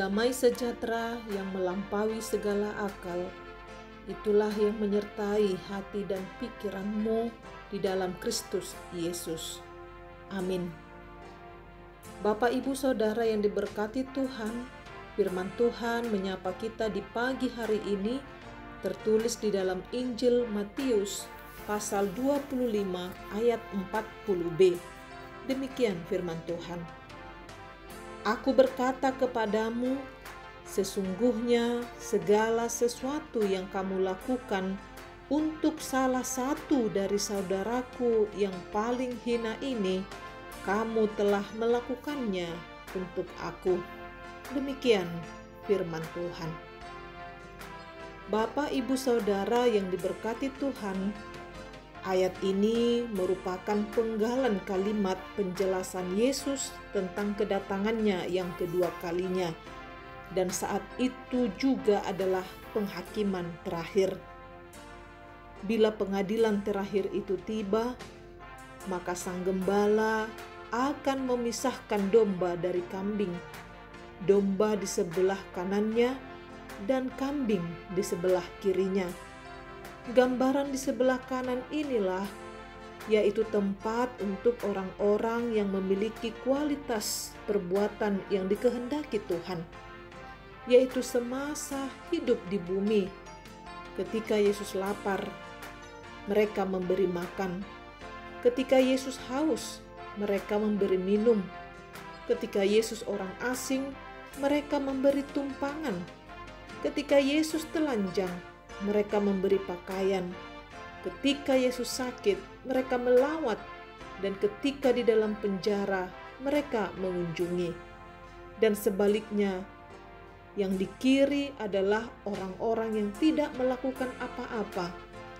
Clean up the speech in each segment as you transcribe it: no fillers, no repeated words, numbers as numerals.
Damai sejahtera yang melampaui segala akal, itulah yang menyertai hati dan pikiranmu di dalam Kristus Yesus. Amin. Bapak, Ibu, Saudara yang diberkati Tuhan, firman Tuhan menyapa kita di pagi hari ini tertulis di dalam Injil Matius pasal 25 ayat 40b. Demikian firman Tuhan. Aku berkata kepadamu, sesungguhnya segala sesuatu yang kamu lakukan untuk salah satu dari saudaraku yang paling hina ini, kamu telah melakukannya untuk aku. Demikian firman Tuhan. Bapak, Ibu, Saudara yang diberkati Tuhan, ayat ini merupakan penggalan kalimat penjelasan Yesus tentang kedatangannya yang kedua kalinya, dan saat itu juga adalah penghakiman terakhir. Bila pengadilan terakhir itu tiba, maka sang gembala akan memisahkan domba dari kambing, domba di sebelah kanannya dan kambing di sebelah kirinya. Gambaran di sebelah kanan inilah yaitu tempat untuk orang-orang yang memiliki kualitas perbuatan yang dikehendaki Tuhan, yaitu semasa hidup di bumi. Ketika Yesus lapar, mereka memberi makan. Ketika Yesus haus, mereka memberi minum. Ketika Yesus orang asing, mereka memberi tumpangan. Ketika Yesus telanjang, mereka memberi pakaian. Ketika Yesus sakit, mereka melawat, dan ketika di dalam penjara, mereka mengunjungi. Dan sebaliknya, yang di kiri adalah orang-orang yang tidak melakukan apa-apa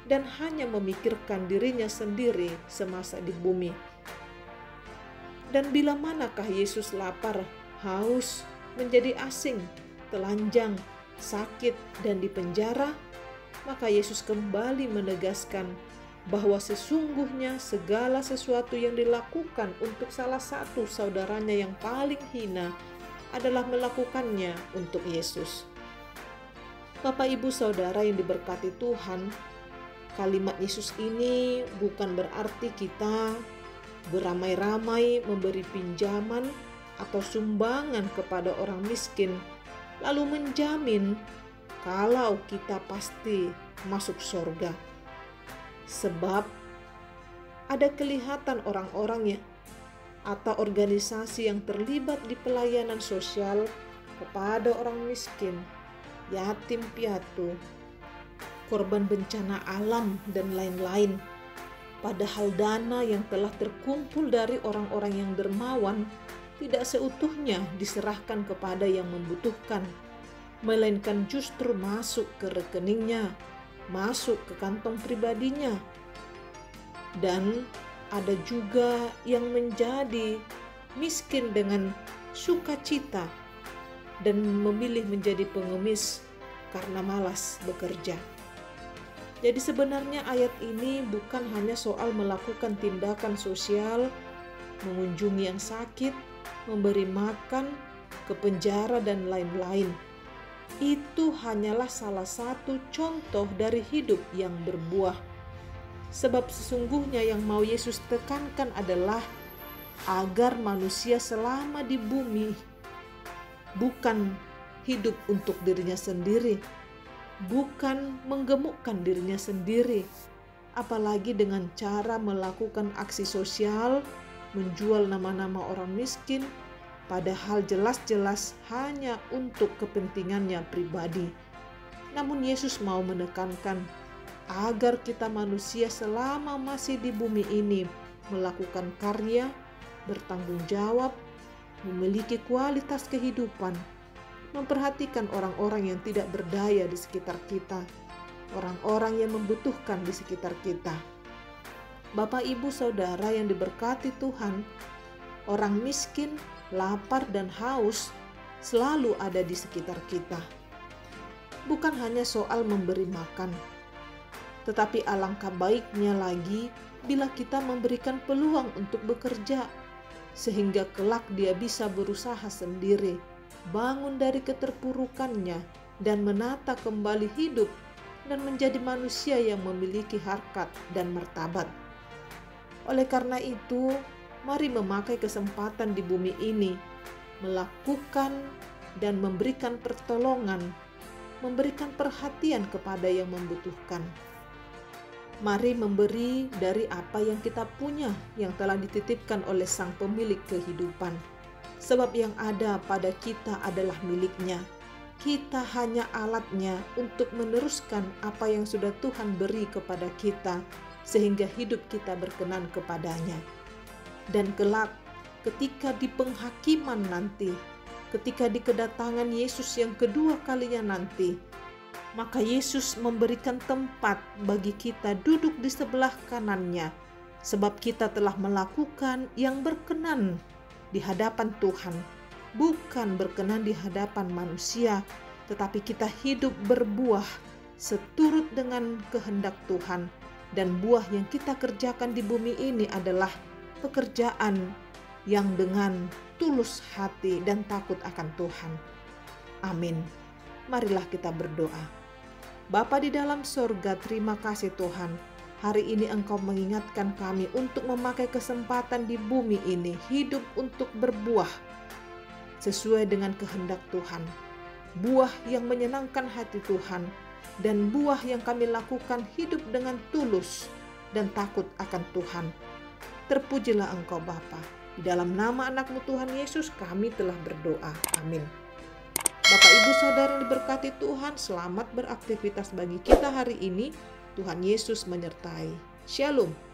dan hanya memikirkan dirinya sendiri semasa di bumi. Dan bila manakah Yesus lapar, haus, menjadi asing, telanjang, sakit, dan di penjara, maka Yesus kembali menegaskan bahwa sesungguhnya segala sesuatu yang dilakukan untuk salah satu saudaranya yang paling hina adalah melakukannya untuk Yesus. Bapak, Ibu, Saudara yang diberkati Tuhan, kalimat Yesus ini bukan berarti kita beramai-ramai memberi pinjaman atau sumbangan kepada orang miskin, lalu menjamin kalau kita pasti masuk surga. Sebab ada kelihatan orang-orang atau organisasi yang terlibat di pelayanan sosial kepada orang miskin, yatim piatu, korban bencana alam, dan lain-lain. Padahal dana yang telah terkumpul dari orang-orang yang dermawan tidak seutuhnya diserahkan kepada yang membutuhkan, melainkan justru masuk ke rekeningnya, masuk ke kantong pribadinya. Dan ada juga yang menjadi miskin dengan sukacita dan memilih menjadi pengemis karena malas bekerja. Jadi sebenarnya ayat ini bukan hanya soal melakukan tindakan sosial, mengunjungi yang sakit, memberi makan, ke penjara, dan lain-lain. Itu hanyalah salah satu contoh dari hidup yang berbuah. Sebab sesungguhnya yang mau Yesus tekankan adalah agar manusia selama di bumi bukan hidup untuk dirinya sendiri, bukan menggemukkan dirinya sendiri, apalagi dengan cara melakukan aksi sosial, menjual nama-nama orang miskin, padahal jelas-jelas hanya untuk kepentingannya pribadi. Namun Yesus mau menekankan agar kita manusia selama masih di bumi ini melakukan karya, bertanggung jawab, memiliki kualitas kehidupan, memperhatikan orang-orang yang tidak berdaya di sekitar kita, orang-orang yang membutuhkan di sekitar kita. Bapak, Ibu, Saudara yang diberkati Tuhan, orang miskin, lapar, dan haus selalu ada di sekitar kita. Bukan hanya soal memberi makan, tetapi alangkah baiknya lagi bila kita memberikan peluang untuk bekerja, sehingga kelak dia bisa berusaha sendiri, bangun dari keterpurukannya dan menata kembali hidup dan menjadi manusia yang memiliki harkat dan martabat. Oleh karena itu, mari memakai kesempatan di bumi ini, melakukan dan memberikan pertolongan, memberikan perhatian kepada yang membutuhkan. Mari memberi dari apa yang kita punya yang telah dititipkan oleh Sang Pemilik kehidupan. Sebab yang ada pada kita adalah miliknya. Kita hanya alatnya untuk meneruskan apa yang sudah Tuhan beri kepada kita, sehingga hidup kita berkenan kepadanya. Dan kelak ketika di penghakiman nanti, ketika di kedatangan Yesus yang kedua kalinya nanti, maka Yesus memberikan tempat bagi kita duduk di sebelah kanannya, sebab kita telah melakukan yang berkenan di hadapan Tuhan, bukan berkenan di hadapan manusia, tetapi kita hidup berbuah seturut dengan kehendak Tuhan. Dan buah yang kita kerjakan di bumi ini adalah pekerjaan yang dengan tulus hati dan takut akan Tuhan. Amin. Marilah kita berdoa. Bapa di dalam sorga, terima kasih Tuhan. Hari ini Engkau mengingatkan kami untuk memakai kesempatan di bumi ini, hidup untuk berbuah sesuai dengan kehendak Tuhan. Buah yang menyenangkan hati Tuhan, dan buah yang kami lakukan hidup dengan tulus dan takut akan Tuhan. Terpujilah Engkau Bapa. Di dalam nama anak-Mu Tuhan Yesus kami telah berdoa. Amin. Bapak Ibu Saudara yang diberkati Tuhan, selamat beraktivitas bagi kita hari ini. Tuhan Yesus menyertai. Shalom.